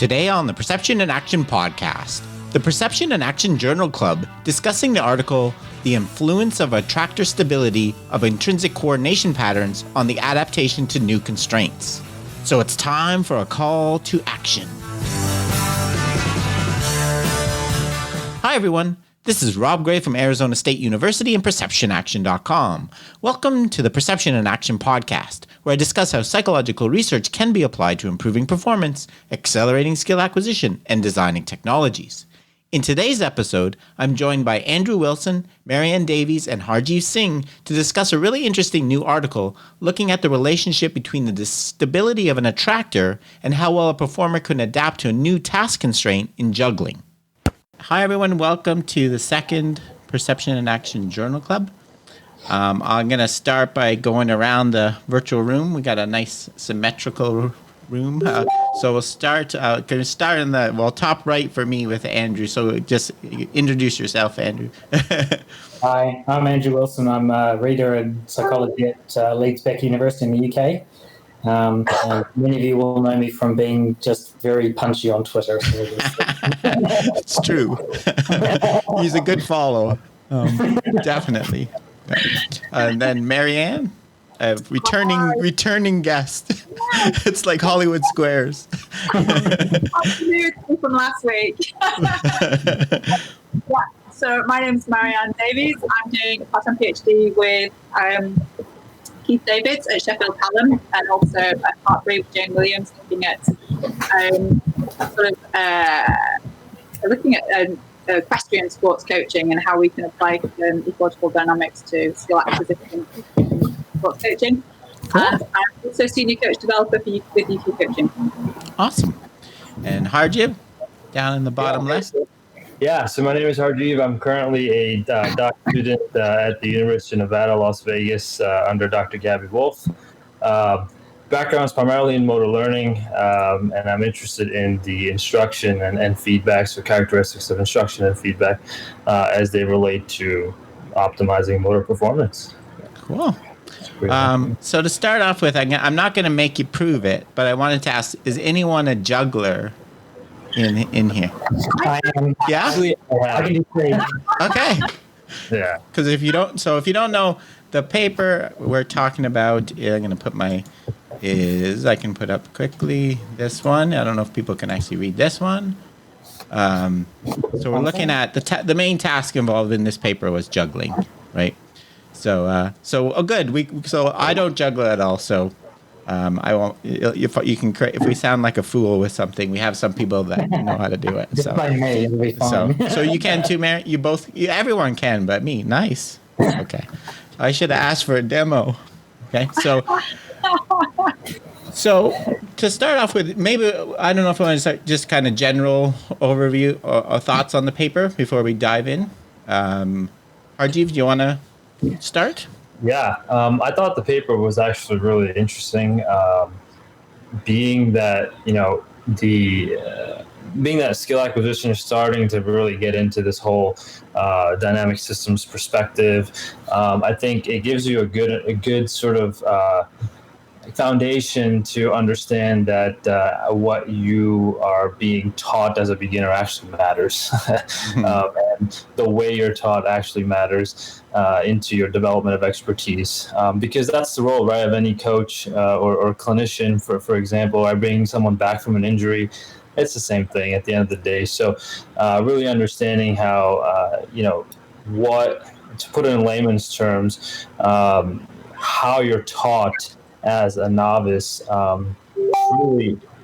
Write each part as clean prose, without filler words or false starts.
Today on the Perception and Action podcast, the Perception and Action Journal Club discussing the article, The Influence of Attractor Stability of Intrinsic Coordination Patterns on the Adaptation to New Constraints. So it's time for a call to action. Hi everyone, this is Rob Gray from Arizona State University and PerceptionAction.com. Welcome to the Perception and Action podcast, where I discuss how psychological research can be applied to improving performance, accelerating skill acquisition, and designing technologies. In today's episode, I'm joined by Andrew Wilson, Marianne Davies, and Harjeev Singh to discuss a really interesting new article looking at the relationship between the stability of an attractor and how well a performer can adapt to a new task constraint in juggling. Hi everyone, welcome to the second Perception and Action Journal Club. I'm going to start by going around the virtual room. We got a nice symmetrical room. So we'll start, going to start in the, top right for me with Andrew. So just introduce yourself, Andrew. Hi, I'm Andrew Wilson. I'm a reader in psychology at Leeds Beck University in the UK. And many of you will know me from being just very punchy on Twitter. So it's true. He's a good follow. Definitely. And then Marianne, a returning guest. It's like Hollywood Squares. From last week. So my name is Marianne Davies. I'm doing a part-time PhD with Keith Davids at Sheffield Hallam, and also at Part 3 with Jane Williams, looking at equestrian sports coaching and how we can apply ecological dynamics to skill acquisition in sports coaching. Cool. And I'm also senior coach developer with UK Coaching. Awesome. And Harjeev, down in the bottom left. Yeah, so my name is Harjeev. I'm currently a doc student at the University of Nevada, Las Vegas, under Dr. Gabby Wolf. Background is primarily in motor learning, and I'm interested in the instruction and feedback, so characteristics of instruction and feedback as they relate to optimizing motor performance. Cool. So to start off with, I'm not going to make you prove it, but I wanted to ask, is anyone a juggler in here? I am. Yeah? I can just say. Okay. Yeah. Because if you don't know the paper we're talking about, I'm going to put I can put up quickly this one. I don't know if people can actually read this one. So we're looking at the main task involved in this paper was juggling, right? So good. So I don't juggle at all. So I won't. You can create. If we sound like a fool with something, we have some people that know how to do it. Just by me, it'll be fine. So you can too, Mary. Everyone can, but me. Nice. Okay. I should have asked for a demo. Okay. So to start off with, maybe I don't know if I want to start just kind of general overview or thoughts on the paper before we dive in. Harjeev, do you want to start? Yeah, I thought the paper was actually really interesting, being that being that skill acquisition is starting to really get into this whole dynamic systems perspective. I think it gives you a good sort of foundation to understand that what you are being taught as a beginner actually matters, and the way you're taught actually matters into your development of expertise, because that's the role, right, of any coach or clinician. For example, I bring someone back from an injury. It's the same thing at the end of the day. So really understanding how what, to put it in layman's terms, how you're taught as a novice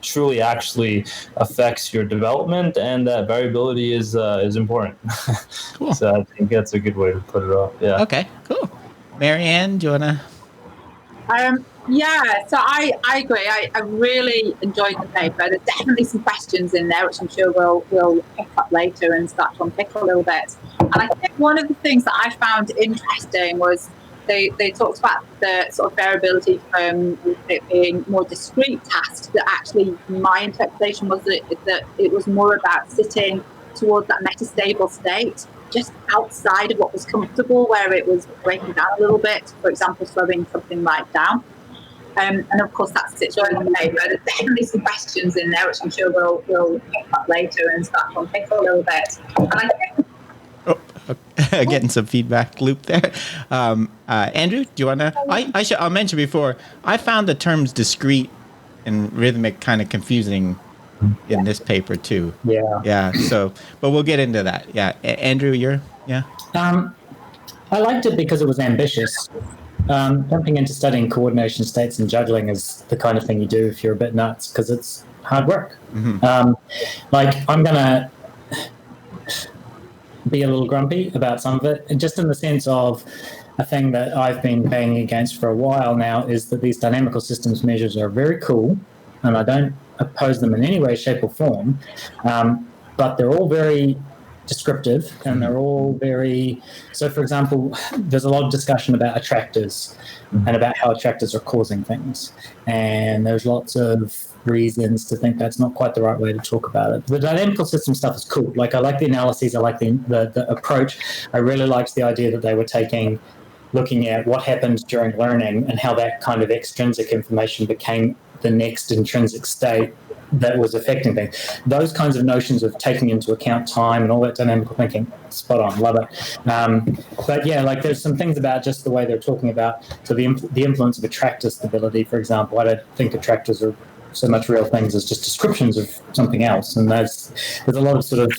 truly actually affects your development, and that variability is important. Cool. So I think that's a good way to put it off. Yeah. Okay, cool. Marianne, do you want to? So I agree. I really enjoyed the paper. There's definitely some questions in there, which I'm sure we'll pick up later and start to unpick a little bit. And I think one of the things that I found interesting was they talked about the sort of variability from it being more discrete tasks, that actually my interpretation was that it was more about sitting towards that metastable state, just outside of what was comfortable, where it was breaking down a little bit, for example, slowing something right down. And of course, that's situated in the paper. There's definitely some questions in there, which I'm sure we'll pick up later and start to unpick a little bit. And I think getting some feedback loop there. Andrew, do you want to? I'll mention before, I found the terms discrete and rhythmic kind of confusing in this paper too. Yeah. So, but we'll get into that. Yeah, Andrew, yeah. I liked it because it was ambitious. Jumping into studying coordination states and juggling is the kind of thing you do if you're a bit nuts, because it's hard work. I'm gonna be a little grumpy about some of it, and just in the sense of a thing that I've been banging against for a while now is that these dynamical systems measures are very cool, and I don't oppose them in any way, shape, or form, but they're all very descriptive, and they're all very... So, for example, there's a lot of discussion about attractors and about how attractors are causing things, and there's lots of reasons to think that's not quite the right way to talk about it. The dynamical system stuff is cool. Like, I like the analyses, I like the approach. I really liked the idea that they were looking at what happened during learning and how that kind of extrinsic information became the next intrinsic state that was affecting things. Those kinds of notions of taking into account time and all that dynamical thinking, spot on, love it. But yeah, like there's some things about just the way they're talking about, so the influence of attractor stability, for example. I don't think attractors are so much real things as just descriptions of something else, and there's a lot of sort of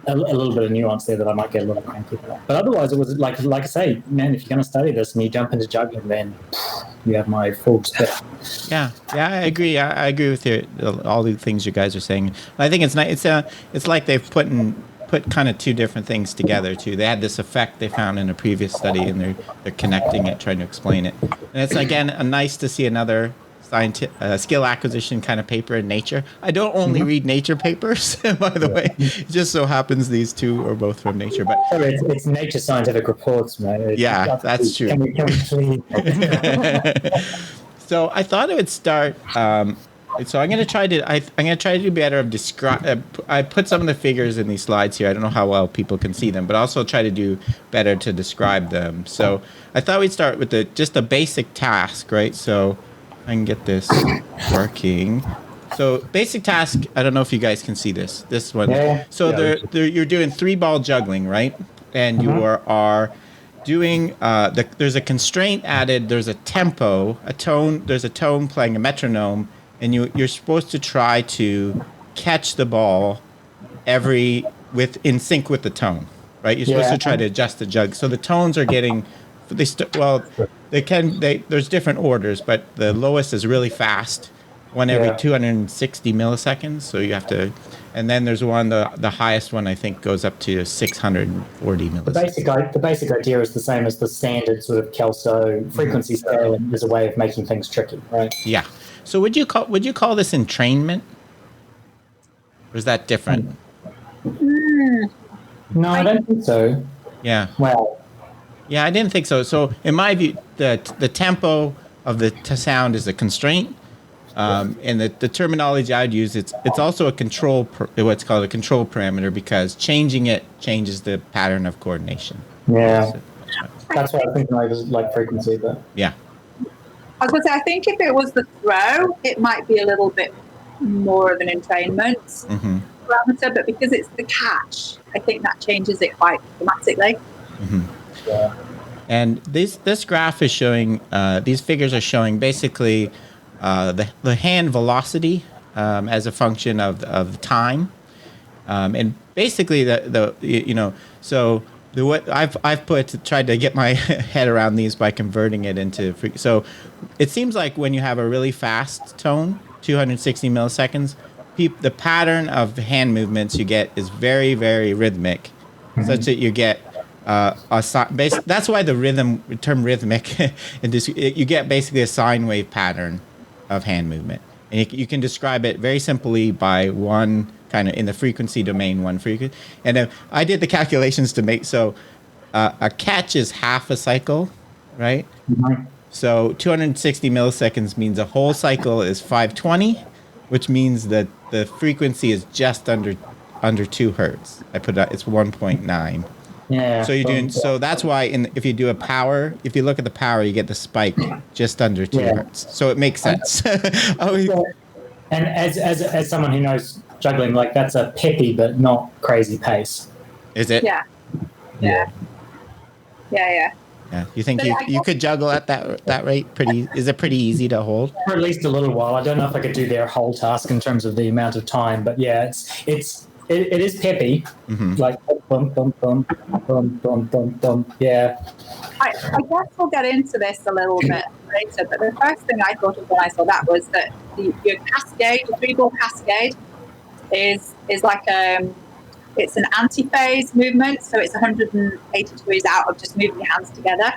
a little bit of nuance there that I might get a little cranky about. But otherwise, it was like I say, man, if you're going to study this and you jump into juggling, then you have my full respect. Yeah, I agree. I agree with all the things you guys are saying. I think it's nice. It's like they've put kind of two different things together too. They had this effect they found in a previous study, and they're connecting it, trying to explain it. And it's again nice to see another skill acquisition kind of paper in Nature. I don't only read Nature papers, by the way. It just so happens these two are both from Nature. But it's Nature scientific reports, man. That's true. Can we please? So I thought it would start. So I'm going to try to do better of describe. I put some of the figures in these slides here. I don't know how well people can see them, but also try to do better to describe them. So I thought we'd start with just a basic task, right? So I can get this working. So basic task, I don't know if you guys can see this one. Yeah. So you're doing 3-ball juggling, right? And you are doing, there's a constraint added, there's a tempo, there's a tone playing a metronome, and you're supposed to try to catch the ball in sync with the tone, right? You're supposed to try to adjust the jug. So the tones are getting, there's different orders, but the lowest is really fast, one every 260 milliseconds. So you have to, and then there's one, the highest one I think goes up to 640 milliseconds. The basic idea is the same as the standard sort of Kelso frequency scale, and there's a way of making things tricky, right? Yeah. So would you call this entrainment, or is that different? No, I don't think so. Yeah. Well. Yeah, I didn't think so. So in my view, the tempo of the sound is a constraint, and the terminology I'd use, it's also a control, what's called a control parameter, because changing it changes the pattern of coordination. Yeah, that's what I think I was like frequency, but yeah. I was going to say, I think if it was the throw, it might be a little bit more of an entrainment parameter, but because it's the catch, I think that changes it quite dramatically. Yeah. And this graph is showing, these figures are showing basically the hand velocity as a function of the time, and basically so what I've tried to get my head around these by converting it into so it seems like when you have a really fast tone, 260 milliseconds, the pattern of hand movements you get is very, very rhythmic, such that you get that's why the term rhythmic, you get basically a sine wave pattern of hand movement, and you can describe it very simply by one kind of in the frequency domain, one frequency. And I did the calculations to make a catch is half a cycle, right? So 260 milliseconds means a whole cycle is 520, which means that the frequency is just under 2 hertz. I put it's 1.9. Yeah. So you're doing so that's why if you do a power, if you look at the power, you get the spike just under 2 hertz. So it makes sense. And as someone who knows juggling, like that's a peppy but not crazy pace. Is it? Yeah. Yeah. Yeah. You think So you could juggle at that rate? Is it pretty easy to hold? For at least a little while. I don't know if I could do their whole task in terms of the amount of time, but yeah, it is peppy, like bum bum bum bum bum bum bum. Yeah. I guess we'll get into this a little bit later, but the first thing I thought of when I saw that was that your cascade, the 3-ball cascade, is like it's an anti-phase movement, so it's 180 degrees out of just moving your hands together.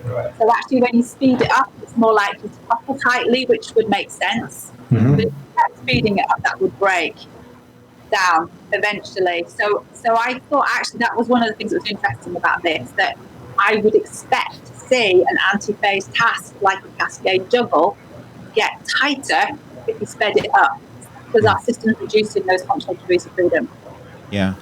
Right. So actually, when you speed it up, it's more likely to couple tightly, which would make sense. Mm-hmm. But if you kept speeding it up, that would break down eventually. So I thought actually that was one of the things that was interesting about this, that I would expect to see an anti-phase task like a cascade juggle get tighter if you sped it up, because our system's reducing those functional degrees of freedom. Yeah.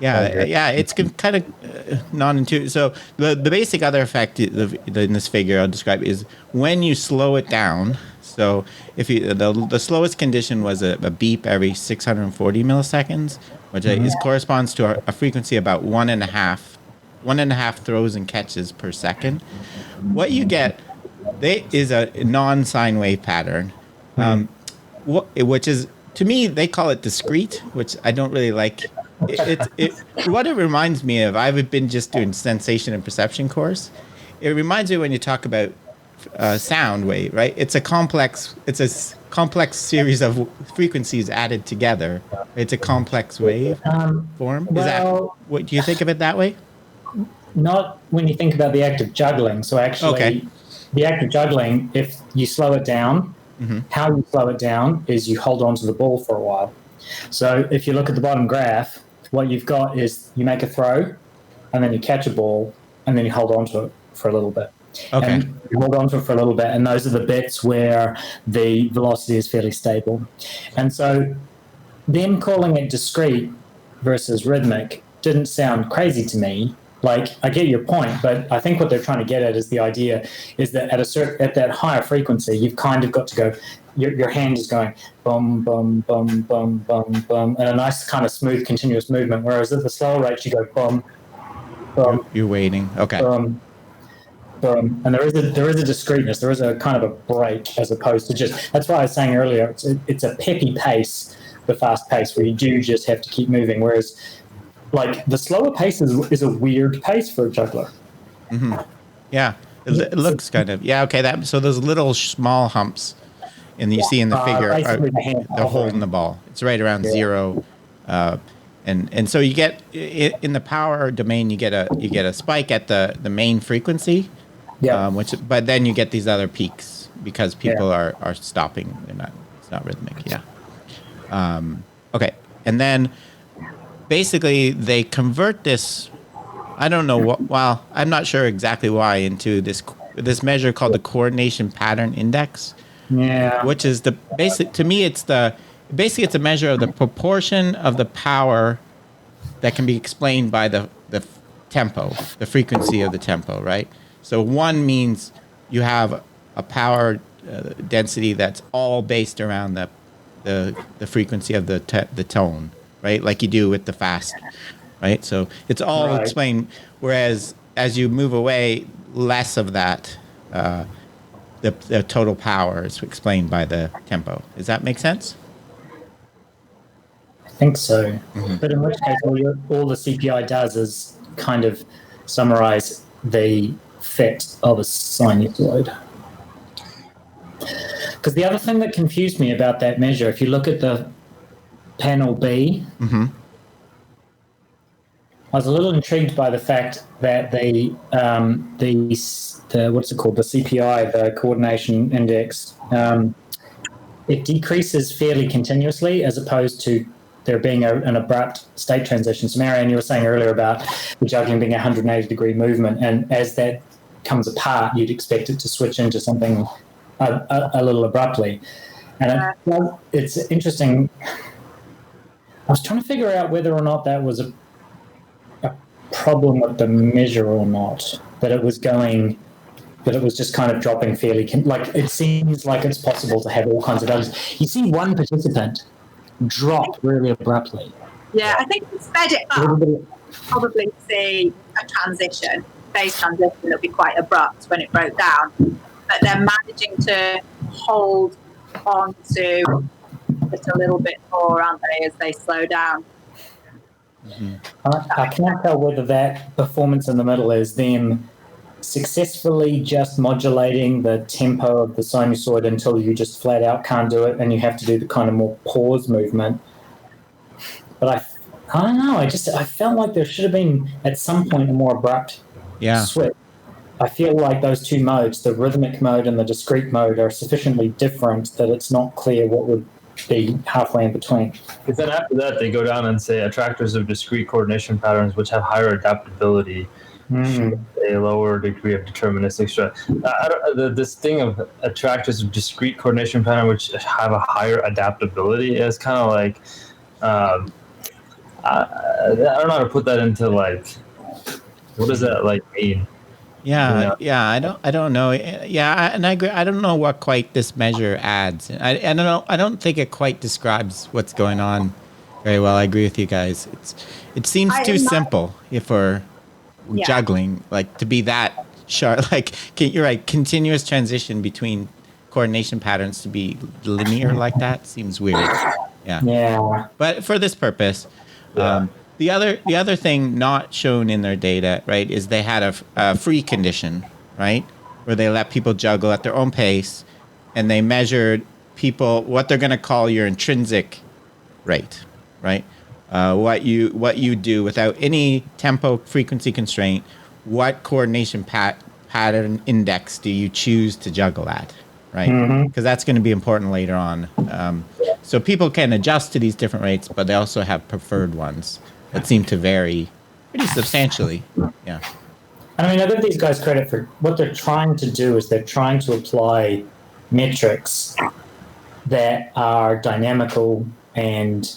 It's kind of non-intuitive. So the basic other effect in this figure I'll describe is when you slow it down. So if the slowest condition was a beep every 640 milliseconds, which corresponds to a frequency about one and a half throws and catches per second. What you get is a non-sine wave pattern, which is, to me, they call it discrete, which I don't really like. What it reminds me of, I've been just doing sensation and perception course. It reminds me when you talk about sound wave, right? It's a complex series of frequencies added together. It's a complex wave form. What do you think of it that way? Not when you think about the act of juggling. So actually, the act of juggling, if you slow it down, how you slow it down is you hold on to the ball for a while. So if you look at the bottom graph, what you've got is you make a throw, and then you catch a ball, and then you hold on to it for a little bit. Okay. And you hold on to it for a little bit, and those are the bits where the velocity is fairly stable. And so them calling it discrete versus rhythmic didn't sound crazy to me. Like, I get your point, but I think what they're trying to get at is the idea is that at that higher frequency, you've kind of got to go, your hand is going bum, bum, bum, bum, bum, bum, and a nice kind of smooth, continuous movement, whereas at the slower rate, you go bum, bum. You're waiting. Okay. Bum, bum. And there is a discreteness, there is a kind of a break as opposed to just, that's why I was saying earlier, it's a peppy pace, the fast pace, where you do just have to keep moving, whereas like the slower pace is a weird pace for a juggler. Yeah, it looks kind of okay. So those little small humps, and you see in the figure, they're holding the ball. It's right around 0, and so you get in the power domain, you get a spike at the main frequency, but then you get these other peaks because people are stopping. It's not rhythmic. Yeah. Okay, and then. Basically, they convert this. I don't know what. Well, I'm not sure exactly why into this measure called the coordination pattern index. Yeah. Which is the basic. To me, it's a measure of the proportion of the power that can be explained by the tempo, the frequency of the tempo, right? So 1 means you have a power density that's all based around the frequency of the tone. Right, like you do with the fast, right? So it's all explained. Whereas as you move away, less of that, the total power is explained by the tempo. Does that make sense? I think so. But in which case, all the CPI does is kind of summarize the fit of a sinusoid. Because the other thing that confused me about that measure, if you look at the panel B, I was a little intrigued by the fact that the what's it called, the CPI, the coordination index, it decreases fairly continuously as opposed to there being an abrupt state transition. So Marianne, you were saying earlier about the juggling being a 180-degree movement, and as that comes apart, you'd expect it to switch into something a little abruptly. And it's interesting. I was trying to figure out whether or not that was problem with the measure or not, that it was just kind of dropping fairly. Like, it seems like it's possible to have all kinds of others. You see one participant drop really abruptly. Yeah, I think if you sped it up, probably see a transition, phase transition that'll be quite abrupt when it broke down. But they're managing to hold on to it a little bit more, aren't they, as they slow down? Mm-hmm. I can't tell whether that performance in the middle is them successfully just modulating the tempo of the sinusoid until you just flat out can't do it and you have to do the kind of more pause movement. But I don't know. I felt like there should have been at some point a more abrupt switch. I feel like those two modes, the rhythmic mode and the discrete mode, are sufficiently different that it's not clear what would be halfway in between. Because then after that, they go down and say attractors of discrete coordination patterns which have higher adaptability, a lower degree of deterministic stress. This thing of attractors of discrete coordination pattern which have a higher adaptability is kind of like, I don't know how to put that into, like, what does that like mean? Yeah. I don't know. Yeah, and I agree. I don't know what quite this measure adds. I don't know. I don't think it quite describes what's going on very well. I agree with you guys. It seems too simple for juggling, like, to be that sharp. Like, you're right. Continuous transition between coordination patterns to be linear like that seems weird. Yeah. But for this purpose. The other thing not shown in their data, right, is they had a free condition, right, where they let people juggle at their own pace, and they measured people what they're going to call your intrinsic rate, right, what you do without any tempo frequency constraint. What coordination pattern index do you choose to juggle at, right? Because that's going to be important later on. So people can adjust to these different rates, but they also have preferred ones that seem to vary pretty substantially. Yeah. And I mean, I give these guys credit for what they're trying to do is they're trying to apply metrics that are dynamical and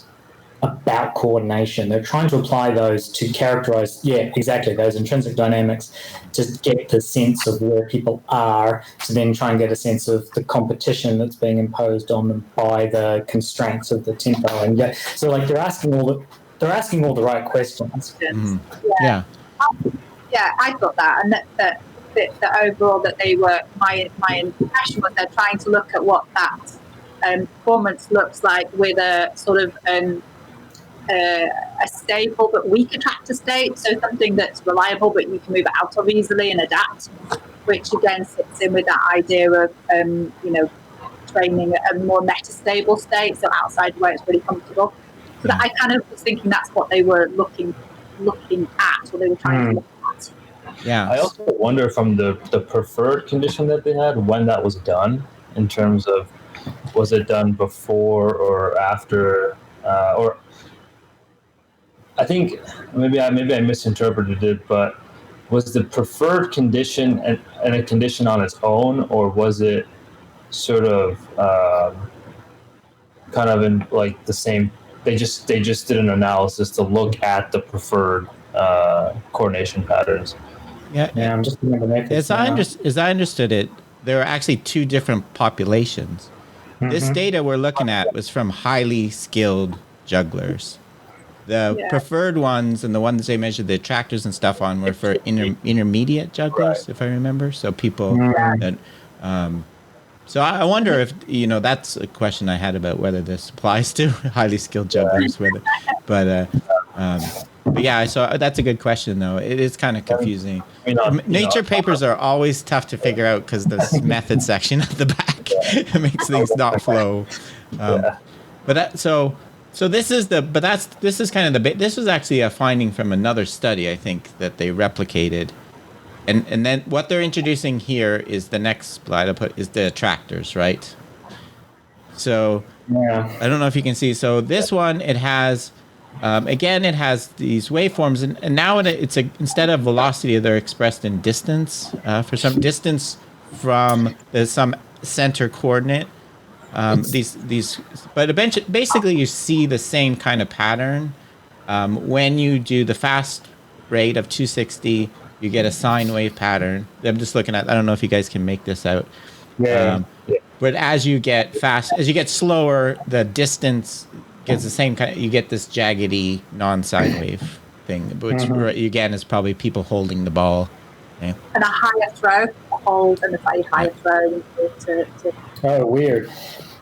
about coordination. They're trying to apply those to characterize, those intrinsic dynamics to get the sense of where people are, to then try and get a sense of the competition that's being imposed on them by the constraints of the tempo. And so, like, they're asking all the right questions. Yeah, I thought that, and that overall that they were. My impression was they're trying to look at what that performance looks like with a sort of a stable but weak attractor state, so something that's reliable but you can move out of easily and adapt, which again sits in with that idea of training a more metastable state, so outside where it's really comfortable. So that I kind of was thinking that's what they were looking at, or they were trying to look at. Yeah. I also wonder from the preferred condition that they had, when that was done, in terms of, was it done before or after, or I think maybe I misinterpreted it, but was the preferred condition and a condition on its own, or was it sort of kind of in like the same? They just did an analysis to look at the preferred coordination patterns. Yeah. I'm just remembering. As I understood it, there are actually two different populations. This data we're looking at was from highly skilled jugglers. The preferred ones and the ones they measured the attractors and stuff on were for intermediate jugglers, if I remember. So people that. So I wonder if that's a question I had about whether this applies to highly skilled jugglers. But yeah, so that's a good question though. It is kind of confusing. Nature papers are always tough to figure out because the method section at the back it makes things not flow. So this is this was actually a finding from another study, I think, that they replicated. And then what they're introducing here is the next slide I'll put is the attractors, right? So I don't know if you can see. So this one, it has, it has these waveforms, and now it's instead of velocity, they're expressed in distance for some distance from some center coordinate. But basically you see the same kind of pattern when you do the fast rate of 260, you get a sine wave pattern. I'm just looking at, I don't know if you guys can make this out. Yeah. But as you get slower, the distance gets the same kind. You get this jaggedy non-sine wave thing, which again is probably people holding the ball. Okay. And a higher throw, a hold, and a slightly higher throw. Oh, weird.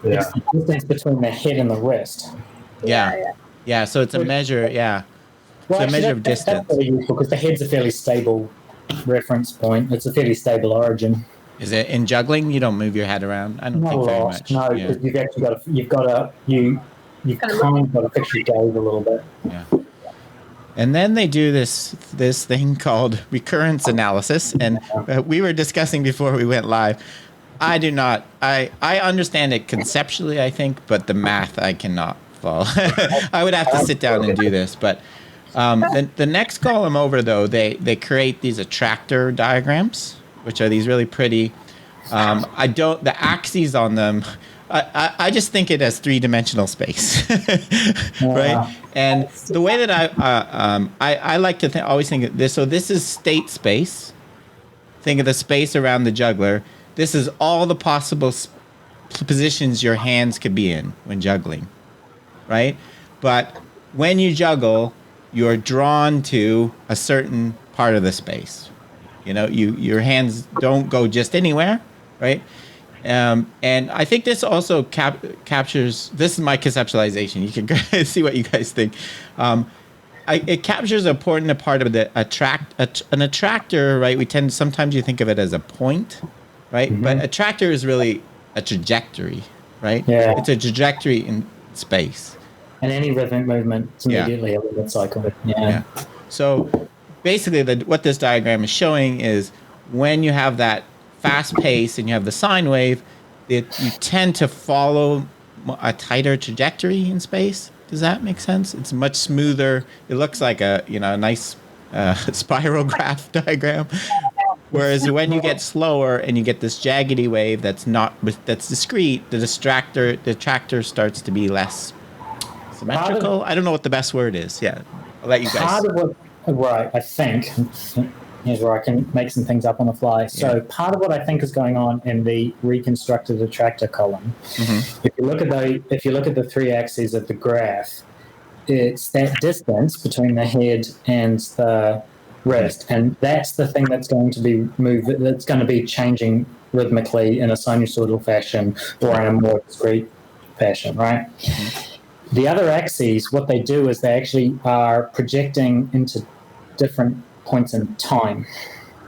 Yeah. It's the distance between the head and the wrist. Yeah. So it's a measure. Yeah. Well, it's a measure of that's distance. really useful because the head's a fairly stable reference point. It's a fairly stable origin. Is it in juggling? You don't move your head around. I don't think very much. No, because you've actually got you've kind of got to fix your gaze a little bit. Yeah. And then they do this thing called recurrence analysis, and we were discussing before we went live. I do not. I understand it conceptually, I think, but the math I cannot follow. I would have to sit down and do this. But the next column over, though, they create these attractor diagrams, which are these really pretty. The axes on them. I just think it as three-dimensional space, right? And the way that I like to always think of this. So this is state space. Think of the space around the juggler. This is all the possible positions your hands could be in when juggling, right? But when you juggle, you're drawn to a certain part of the space. You know, your hands don't go just anywhere, right? And I think this also captures. This is my conceptualization. You can see what you guys think. It captures an important part of the an attractor, right? Sometimes you think of it as a point, right? Mm-hmm. But attractor is really a trajectory, right? Yeah. It's a trajectory in space. And any rhythmic movement is immediately a limit cycle. Yeah. So basically, what this diagram is showing is when you have that fast pace and you have the sine wave, you tend to follow a tighter trajectory in space. Does that make sense? It's much smoother. It looks like a nice spiral graph diagram. Whereas when you get slower and you get this jaggedy wave that's discrete, the attractor starts to be less symmetrical. I don't know what the best word is. Yeah, I'll let you guys. I think, here's where I can make some things up on the fly. So part of what I think is going on in the reconstructed attractor column, if you look at the three axes of the graph, it's that distance between the head and the wrist, and that's the thing that's going to be changing rhythmically in a sinusoidal fashion or in a more discrete fashion, right? The other axes, what they do is they actually are projecting into different points in time.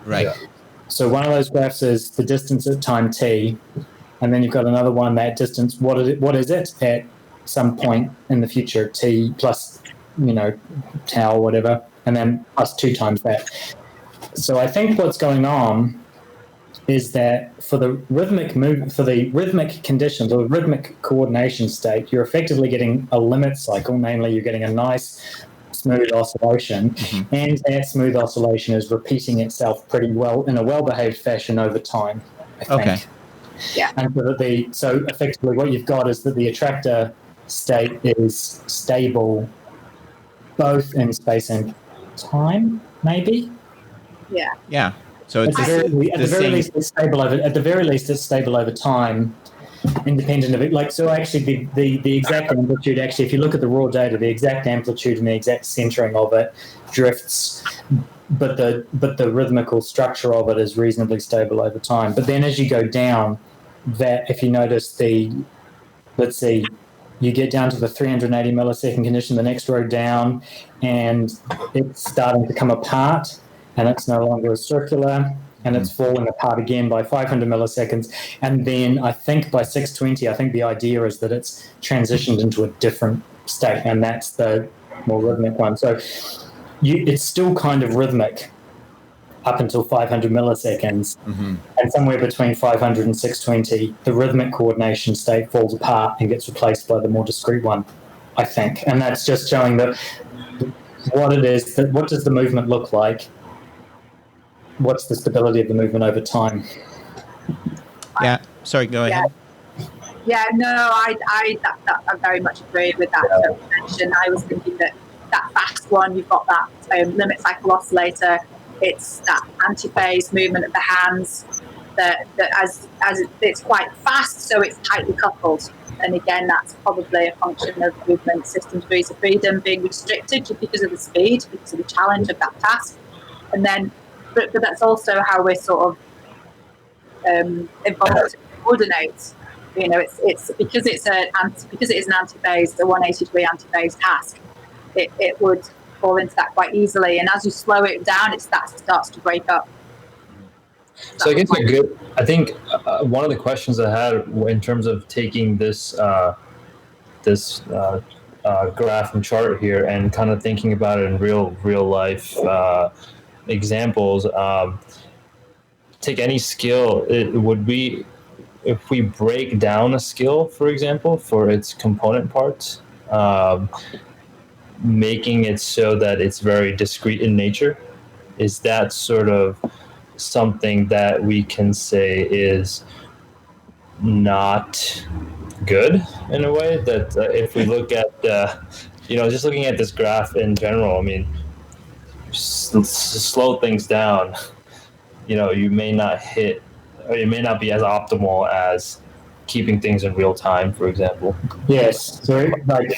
Right. So one of those graphs is the distance at time t, and then you've got another one, that distance, what is it at some point in the future, t plus, tau, whatever, and then plus 2 times that. So I think what's going on is that for the rhythmic conditions or rhythmic coordination state, you're effectively getting a limit cycle, namely you're getting a nice smooth oscillation, and that smooth oscillation is repeating itself pretty well in a well-behaved fashion over time, I think. Okay. Yeah. And so effectively what you've got is that the attractor state is stable both in space and time, maybe? Yeah. Yeah. So it's at the very least it's stable over time, independent of it. Like, so actually the exact amplitude, actually, if you look at the raw data, the exact amplitude and the exact centering of it drifts, but the rhythmical structure of it is reasonably stable over time. But then as you go down, that if you notice let's see, you get down to the 380 millisecond condition, the next row down, and it's starting to come apart, and it's no longer circular, and it's falling apart again by 500 milliseconds. And then I think by 620, I think the idea is that it's transitioned into a different state, and that's the more rhythmic one. So it's still kind of rhythmic up until 500 milliseconds, and somewhere between 500 and 620, the rhythmic coordination state falls apart and gets replaced by the more discrete one, I think. And that's just showing that what it is, that what does the movement look like? What's the stability of the movement over time? Yeah. Sorry, go ahead. Yeah, no, I very much agree with that interpretation. I was thinking that that fast one, you've got that limit cycle oscillator. It's that antiphase movement of the hands that as it's quite fast, so it's tightly coupled. And again, that's probably a function of movement system degrees of freedom being restricted just because of the speed, because of the challenge of that task. And then, but that's also how we're sort of evolved to coordinate. You know, it's because it is an antiphase, a 180-degree antiphase task. It would fall into that quite easily, and as you slow it down, it starts to break up. So I guess I think one of the questions I had in terms of taking this graph and chart here and kind of thinking about it in real life examples, take any skill, it would be if we break down a skill, for example, for its component parts, making it so that it's very discrete in nature, is that sort of something that we can say is not good in a way? That if we look at just looking at this graph in general, I mean, slow things down, you may not hit, or you may not be as optimal as keeping things in real time, for example. Yes, so like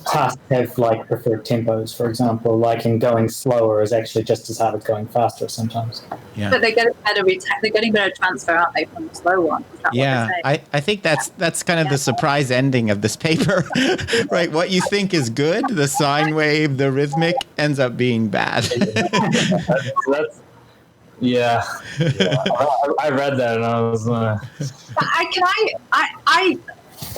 tasks have like preferred tempos, for example. Like in going slower is actually just as hard as going faster sometimes. Yeah, but they're getting better transfer, aren't they, from the slow one? Yeah, I think that's kind of the surprise ending of this paper, right? What you think is good, the sine wave, the rhythmic, ends up being bad. Yeah. I read that and I was. I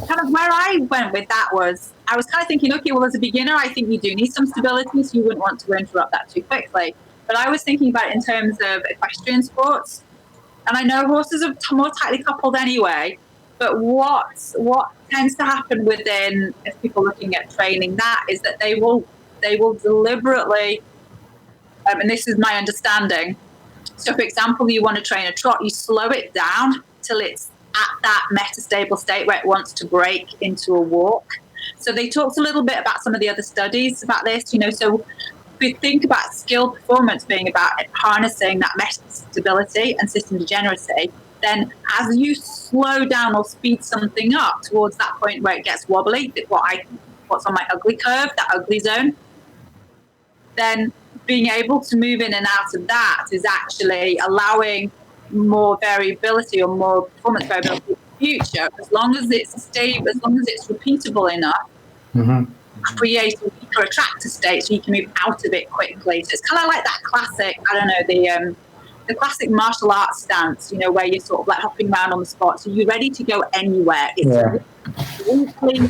kind of where I went with that was I was kind of thinking, okay, well, as a beginner, I think you do need some stability, so you wouldn't want to interrupt that too quickly. But I was thinking about it in terms of equestrian sports, and I know horses are more tightly coupled anyway. But what tends to happen within, if people are looking at training, that is that they will deliberately, and this is my understanding. So, for example, you want to train a trot, you slow it down till it's at that metastable state where it wants to break into a walk. So they talked a little bit about some of the other studies about this, so if we think about skill performance being about harnessing that metastability and system degeneracy, then as you slow down or speed something up towards that point where it gets wobbly, what's on my ugly curve, that ugly zone, then being able to move in and out of that is actually allowing more variability or more performance variability in the future, as long as it's stable, as long as it's repeatable enough, create a weaker attractor state so you can move out of it quickly. So it's kind of like that classic, the classic martial arts stance, where you're sort of like hopping around on the spot. So you're ready to go anywhere. It's weakly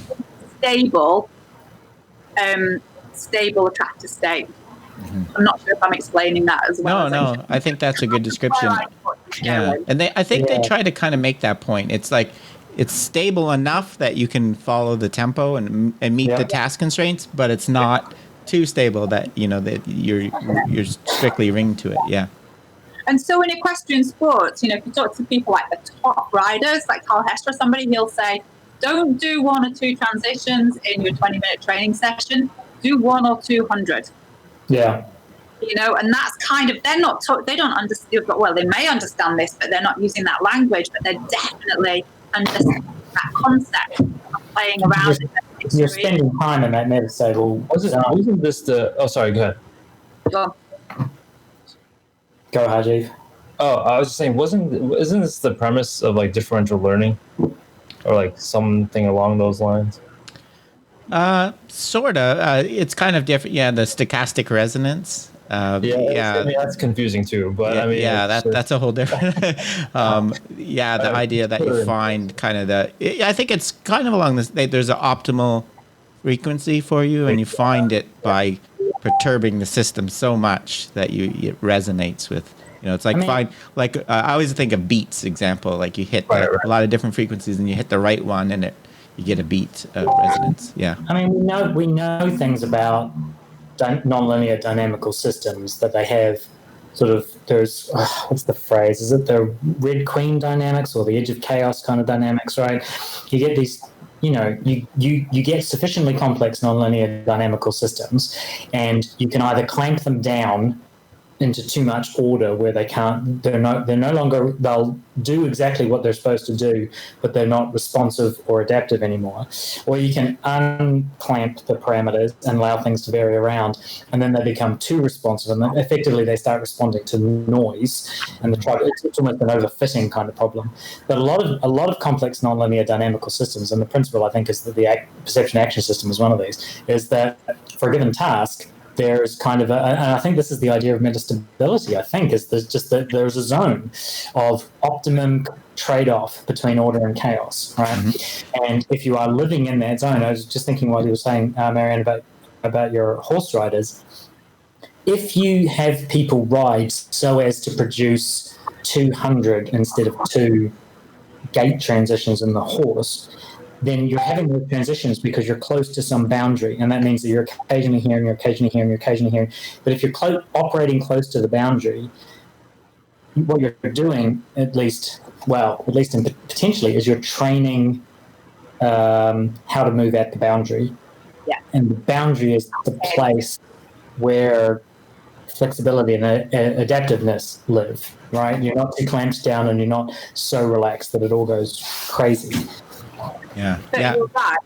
stable attractor state. I'm not sure if I'm explaining that as well. No, I think that's a good description. Yeah, and I think they try to kind of make that point. It's like it's stable enough that you can follow the tempo and meet the task constraints, but it's not too stable that that you're strictly ringed to it. Yeah. And so in equestrian sports, if you talk to people like the top riders, like Carl Hester or somebody, he'll say, don't do 1 or 2 transitions in your 20-minute training session. Do 1 or 200. Yeah. And that's kind of, they don't understand, well, they may understand this, but they're not using that language, but they're definitely understanding that concept of playing around. You're spending time in that metastable. Wasn't this sorry, go ahead. Go, Hajiv. Oh, I was just saying, isn't this the premise of like differential learning or like something along those lines? Sort of. It's kind of different. Yeah, the stochastic resonance. I mean, that's confusing too. But that's a whole different. The idea that you find kind of I think it's kind of along this. There's an optimal frequency for you, and you find it by perturbing the system so much that it resonates with. It's like I always think of beats example. Like you hit a lot of different frequencies, and you hit the right one, and you get a beat resonance. Yeah. I mean, we know things about nonlinear dynamical systems that they have sort of, there's, what's the phrase? Is it the Red Queen dynamics or the edge of chaos kind of dynamics, right? You get these, you get sufficiently complex nonlinear dynamical systems, and you can either clamp them down into too much order where they're no longer, they'll do exactly what they're supposed to do, but they're not responsive or adaptive anymore. Or you can unclamp the parameters and allow things to vary around, and then they become too responsive, and then effectively they start responding to noise, and it's almost an overfitting kind of problem. But a lot of complex nonlinear dynamical systems, and the principle I think is that the perception action system is one of these, is that for a given task, there's kind of and I think this is the idea of metastability, I think, is there's a zone of optimum trade-off between order and chaos, right? Mm-hmm. And if you are living in that zone, I was just thinking while you were saying, Marianne, about your horse riders, if you have people ride so as to produce 200 instead of 2 gait transitions in the horse, then you're having those transitions because you're close to some boundary, and that means that you're occasionally here and you're occasionally here and you're occasionally here. But if you're operating close to the boundary, what you're doing, at least potentially, is you're training how to move at the boundary. Yeah. And the boundary is the place where flexibility and adaptiveness live, right? You're not too clamped down and you're not so relaxed that it all goes crazy. Yeah. But you're right.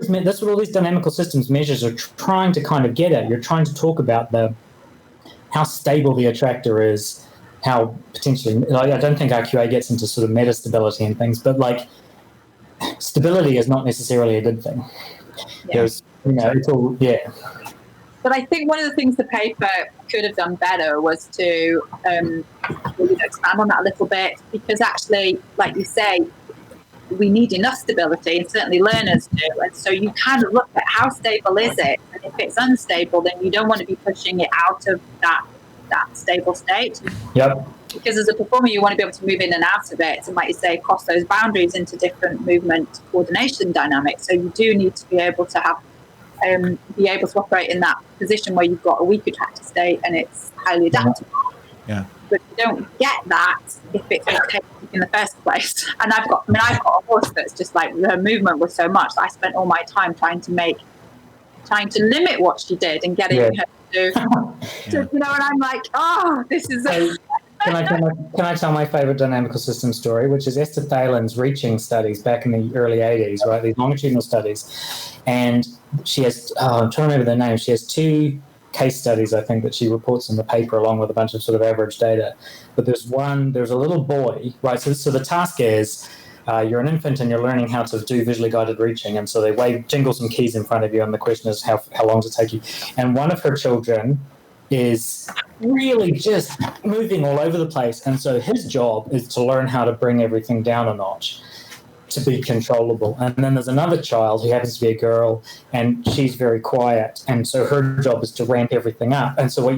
And that's what all these dynamical systems measures are trying to kind of get at. You're trying to talk about how stable the attractor is, how potentially, I don't think RQA gets into sort of metastability and things, but like stability is not necessarily a good thing. Yeah. There's, it's all, yeah. But I think one of the things the paper could have done better was to really expand on that a little bit, because actually, like you say, we need enough stability, and certainly learners do. And so you kind of look at how stable is it, and if it's unstable, then you don't want to be pushing it out of that stable state. Yep. Because as a performer, you want to be able to move in and out of it, and like you say, cross those boundaries into different movement coordination dynamics. So you do need to be able to have be able to operate in that position where you've got a weak attractor state and it's highly adaptable. Yeah. But you don't get that if it's okay in the first place. And I've got a horse that's just like, her movement was so much that I spent all my time trying to limit what she did and getting her to do. And I'm like, this is. Can I tell my favorite dynamical system story, which is Esther Thalen's reaching studies back in the early 80s, right? These longitudinal studies. And she has, I'm trying to remember their name. She has 2 case studies, I think, that she reports in the paper along with a bunch of sort of average data. But there's a little boy, right? So the task is, you're an infant and you're learning how to do visually guided reaching. And so they jingle some keys in front of you. And the question is, how long does it take you? And one of her children is really just moving all over the place. And so his job is to learn how to bring everything down a notch to be controllable. And then there's another child who happens to be a girl, and she's very quiet. And so her job is to ramp everything up. And so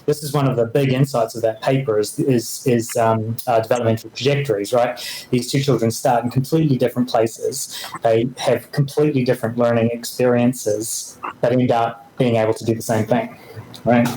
this is one of the big insights of that paper is developmental trajectories, right? These 2 children start in completely different places. They have completely different learning experiences that end up being able to do the same thing. Right,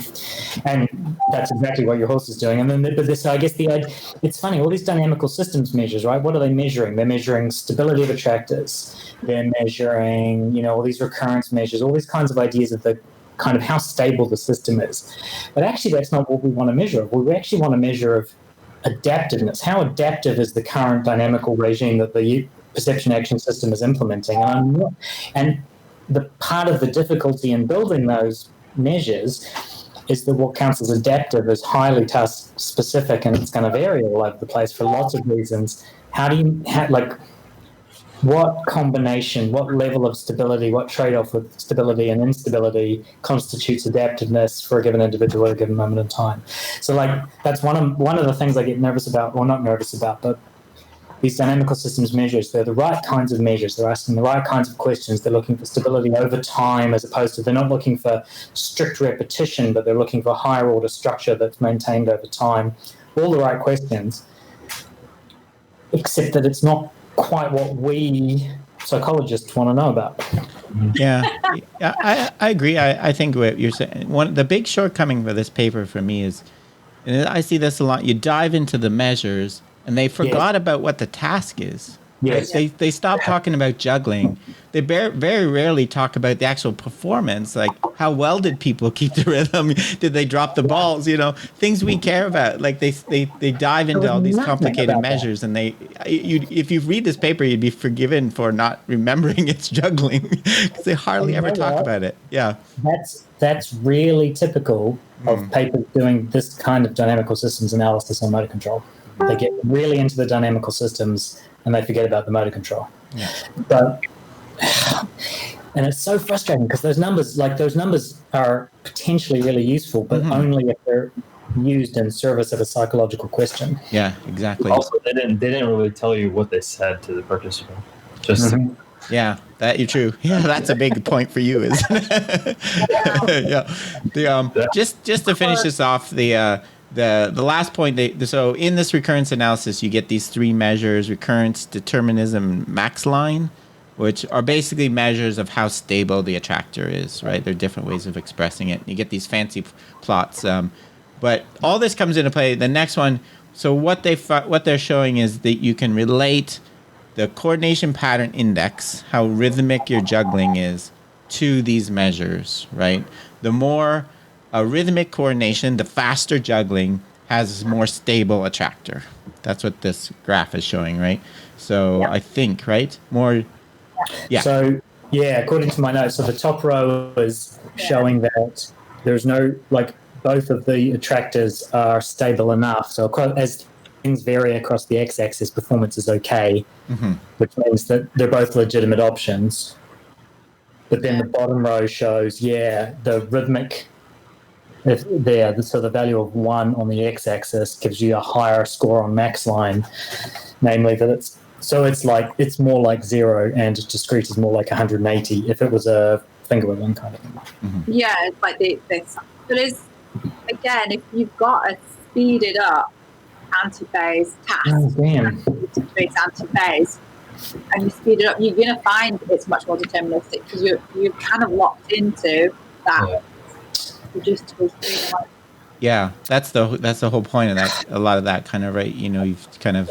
and that's exactly what your horse is doing. And then, I guess it's funny. All these dynamical systems measures, right? What are they measuring? They're measuring stability of attractors. They're measuring, all these recurrence measures, all these kinds of ideas of the kind of how stable the system is. But actually, that's not what we want to measure. We actually want to measure of adaptiveness. How adaptive is the current dynamical regime that the perception action system is implementing? And the part of the difficulty in building those measures is that what counts as adaptive is highly task specific, and it's going to vary all over the place for lots of reasons. What combination, what level of stability, what trade-off with stability and instability constitutes adaptiveness for a given individual at a given moment in time? So that's one of the things I get nervous about, or not nervous about, but these dynamical systems measures, they're the right kinds of measures. They're asking the right kinds of questions. They're looking for stability over time, as opposed to, they're not looking for strict repetition, but they're looking for higher order structure that's maintained over time. All the right questions, except that it's not quite what we psychologists want to know about. Yeah, I agree. I think what you're saying, the big shortcoming for this paper for me is, and I see this a lot, you dive into the measures and they forgot about what the task is. Yes. They stop talking about juggling. They very rarely talk about the actual performance, like how well did people keep the rhythm? Did they drop the balls? Things we care about. Like they dive into all these complicated measures, and if you read this paper, you'd be forgiven for not remembering it's juggling because they hardly ever talk about it. Yeah, that's really typical of papers doing this kind of dynamical systems analysis on motor control. They get really into the dynamical systems and they forget about the motor control. Yeah. And it's so frustrating because those numbers are potentially really useful, but only if they're used in service of a psychological question. Yeah, exactly. Also, they didn't really tell you what they said to the participant. Just yeah, that you're true. Yeah, that's a big point for you, isn't it? Yeah. Just to finish this off, the last point. So in this recurrence analysis, you get these three measures: recurrence, determinism, max line, which are basically measures of how stable the attractor is. Right? There are different ways of expressing it. You get these fancy plots, but all this comes into play. The next one. So what they're showing is that you can relate the coordination pattern index, how rhythmic your juggling is, to these measures, right? The more rhythmic coordination, the faster juggling has more stable attractor. That's what this graph is showing, right? So I think, right? More, yeah. So, according to my notes, so the top row is showing that there's no, both of the attractors are stable enough. So as things vary across the x-axis, performance is okay, which means that they're both legitimate options. But then the bottom row shows, the rhythmic there. So the value of 1 on the x-axis gives you a higher score on max line, namely that it's more like 0, and discrete is more like 180 if it was a finger whittling kind of thing. Yeah, it's like this. But again, if you've got a speeded up antiphase task, antiphase, and you speed it up, you're going to find it's much more deterministic because you're kind of locked into that reducible speed. Yeah, that's the whole point of that. A lot of that kind of, right? You've kind of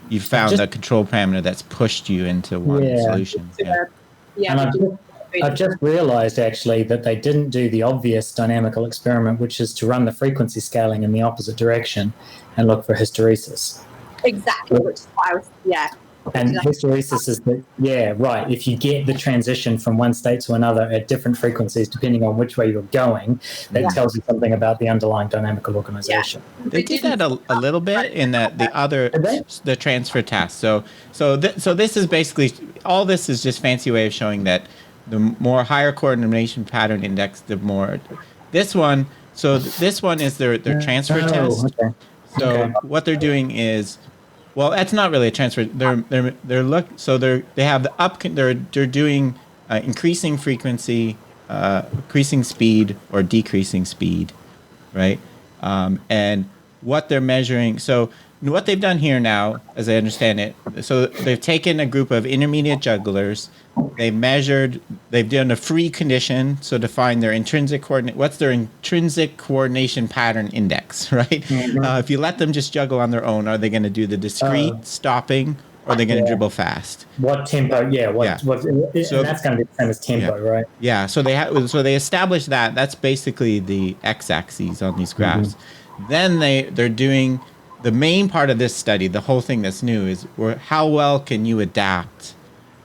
you've found the control parameter that's pushed you into one solution. And I've just realized actually that they didn't do the obvious dynamical experiment, which is to run the frequency scaling in the opposite direction and look for hysteresis. Exactly, which is why I was, And hysteresis is if you get the transition from one state to another at different frequencies, depending on which way you're going, that tells you something about the underlying dynamical organization. Yeah. They did that a little bit in the transfer task. So this is basically, all this is just fancy way of showing that the more higher coordination pattern index, the more this one. So this one is their transfer test. Okay. So what they're doing is, well, that's not really a transfer. They have the up. They're doing increasing frequency, increasing speed, or decreasing speed, right? And what they're measuring. So what they've done here now, as I understand it, so they've taken a group of intermediate jugglers. They've done a free condition, so to find their intrinsic coordinate. What's their intrinsic coordination pattern index, right? If you let them just juggle on their own, are they going to do the discrete stopping, or are they going to dribble fast? What tempo? So that's going to be the same as tempo, right? Yeah. So they established that. That's basically the x-axis on these graphs. Then they're doing the main part of this study. The whole thing that's new is how well can you adapt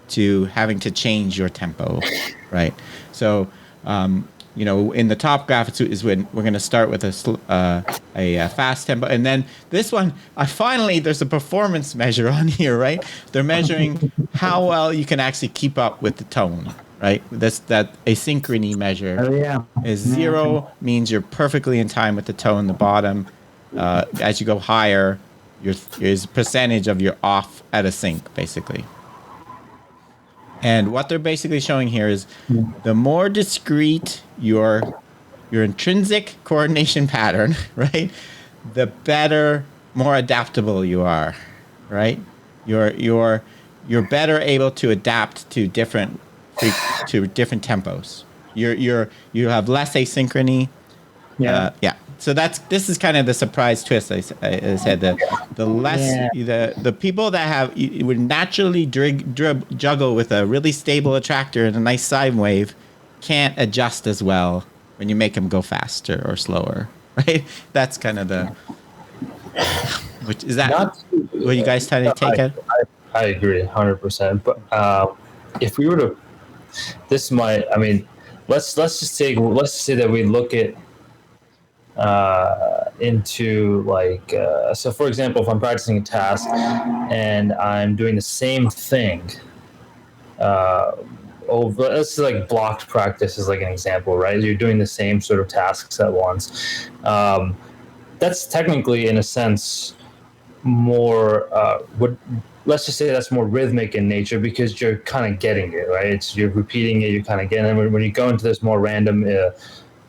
to having to change your tempo, right? So, in the top graph is when we're going to start with a fast tempo, and then this one, there's a performance measure on here, right? They're measuring how well you can actually keep up with the tone, right? That asynchrony measure is 0 means you're perfectly in time with the tone. The bottom, as you go higher, is percentage of your off at a sync, basically. And what they're basically showing here is the more discrete your intrinsic coordination pattern, right, the better, more adaptable you are, right? You're better able to adapt to different tempos. You have less asynchrony. this is kind of the surprise twist. I said the less the people that have would naturally juggle with a really stable attractor and a nice sine wave can't adjust as well when you make them go faster or slower, right? That's kind of the. Which is that what you guys trying to take it? I agree 100%. But if we were to, this might. I mean, let's just say that we look at into like so. For example, if I'm practicing a task and I'm doing the same thing. Let's say like blocked practice is like an example, right? You're doing the same sort of tasks at once. That's technically, in a sense, more let's just say that's more rhythmic in nature because you're kind of getting it, right? You're repeating it, you're kind of getting it. When you go into this more random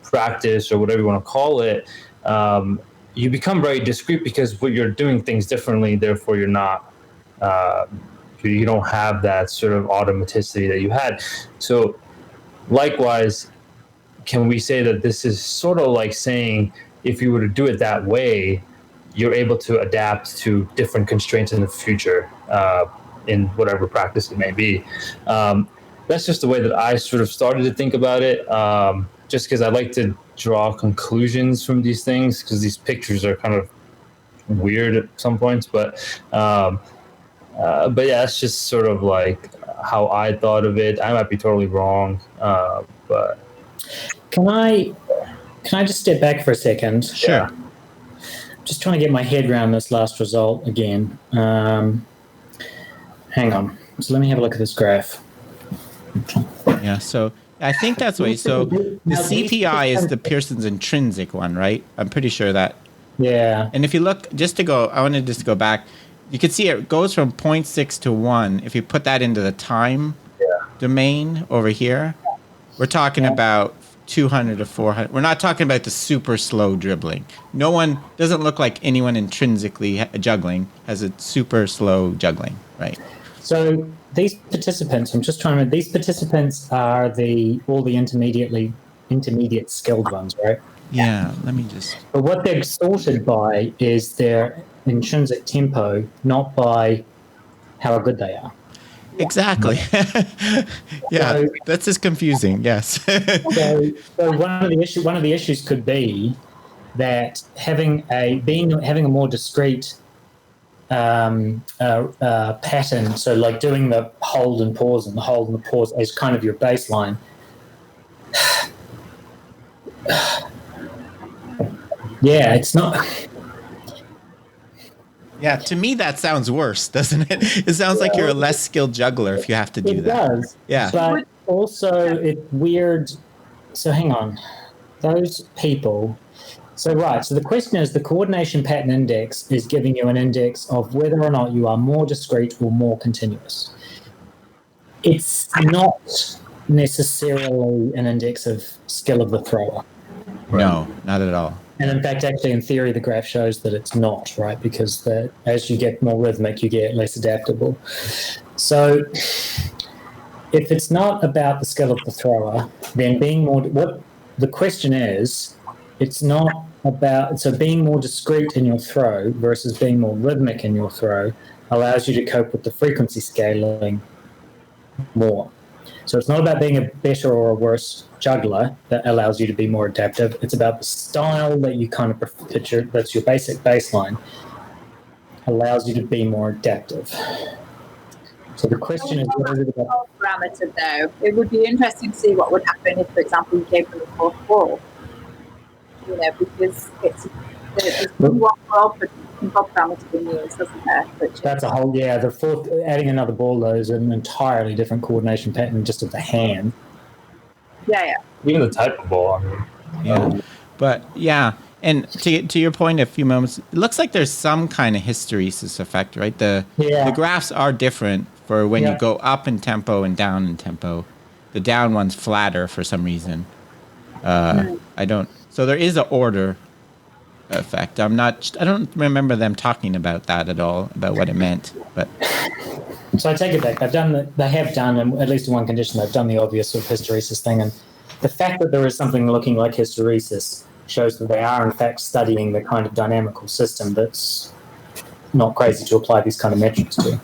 practice or whatever you want to call it, you become very discrete because you're doing things differently. Therefore, you're not. You don't have that sort of automaticity that you had. So, likewise, can we say that this is sort of like saying if you were to do it that way, you're able to adapt to different constraints in the future in whatever practice it may be. That's just the way that I sort of started to think about it, just because I like to draw conclusions from these things because these pictures are kind of weird at some points. But yeah, that's just sort of like how I thought of it. I might be totally wrong, but Can I just step back for a second? Sure. Yeah. Just trying to get my head around this last result again. Hang on. So let me have a look at this graph. Yeah, so I think that's the way. So the CPI is the Pearson's intrinsic one, right? I'm pretty sure that. Yeah. And if you look, I wanted just to go back. You can see it goes from 0.6 to 1. If you put that into the time domain over here, we're talking about 200 to 400. We're not talking about the super slow dribbling. No one doesn't look like anyone intrinsically juggling has a super slow juggling, right? So these participants, I'm just trying to remember, these participants are all the intermediate skilled ones, right? Yeah, let me just. But what they're sorted by is their intrinsic tempo, not by how good they are. Exactly. Yeah, so, that's just confusing. Yes. so one of the issues could be that having a more discrete pattern. So like doing the hold and pause and the hold and the pause as kind of your baseline. Yeah, it's not. Yeah, to me that sounds worse, doesn't it? It sounds like you're a less skilled juggler if you have to do that. It does. Yeah. But also it's weird. So hang on. Those people. So the question is the coordination pattern index is giving you an index of whether or not you are more discrete or more continuous. It's not necessarily an index of skill of the thrower. Right? No, not at all. And in fact, actually, in theory, the graph shows that it's not, right? Because as you get more rhythmic, you get less adaptable. So if it's not about the skill of the thrower, then what the question is, it's not about, so being more discrete in your throw versus being more rhythmic in your throw allows you to cope with the frequency scaling more. So it's not about being a better or a worse juggler that allows you to be more adaptive. It's about the style that you kind of picture, that's your basic baseline, allows you to be more adaptive. So the question is, what is it about? Parameter though, it would be interesting to see what would happen if, for example, you gave them a fourth ball. Because there's one parameter being used, doesn't there? That's a whole, the fourth, adding another ball though is an entirely different coordination pattern just of the hand. Yeah. Even the type of ball, I mean. Yeah. But yeah, and to your point a few moments, it looks like there's some kind of hysteresis effect, right? The graphs are different for when you go up in tempo and down in tempo. The down one's flatter for some reason. So there is an order effect. I don't remember them talking about that at all, about what it meant. But so I take it back. They have done, and at least in one condition, they've done the obvious sort of hysteresis thing. And the fact that there is something looking like hysteresis shows that they are in fact studying the kind of dynamical system that's not crazy to apply these kind of metrics to.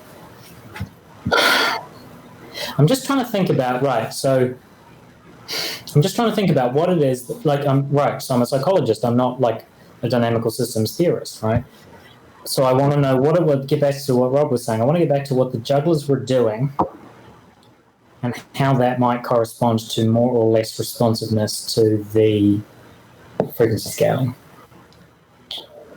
I'm just trying to think about, so I'm just trying to think about what it is, so I'm a psychologist, I'm not like a dynamical systems theorist, right? So I want to know get back to what Rob was saying. I want to get back to what the jugglers were doing and how that might correspond to more or less responsiveness to the frequency scaling.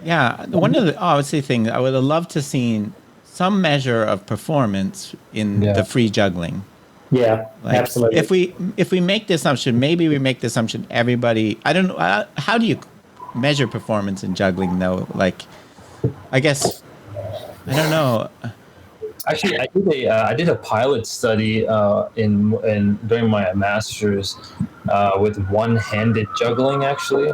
Yeah, one of the I would say things I would have loved to seen some measure of performance in the free juggling. Yeah, absolutely. If we make the assumption, maybe we make the assumption everybody. I don't know. How do you measure performance in juggling though? Like, I guess I don't know. Actually, I did a pilot study during my master's with one-handed juggling, actually,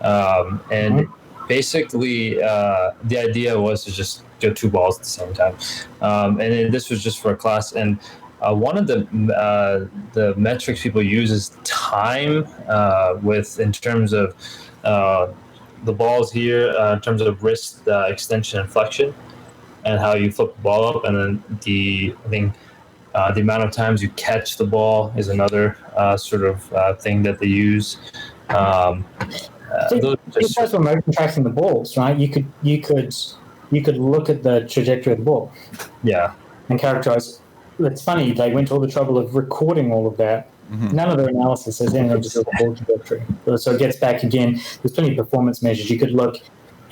and basically the idea was to just do two balls at the same time, and this was just for a class. And one of the metrics people use is time, in terms of the balls here, in terms of wrist extension and flexion, and how you flip the ball up, and then the amount of times you catch the ball is another sort of thing that they use. These guys were motion tracking the balls, right? You could look at the trajectory of the ball, and characterize. It's funny, they went to all the trouble of recording all of that. Mm-hmm. None of their analysis is in, just the ball trajectory. So it gets back again. There's plenty of performance measures. You could look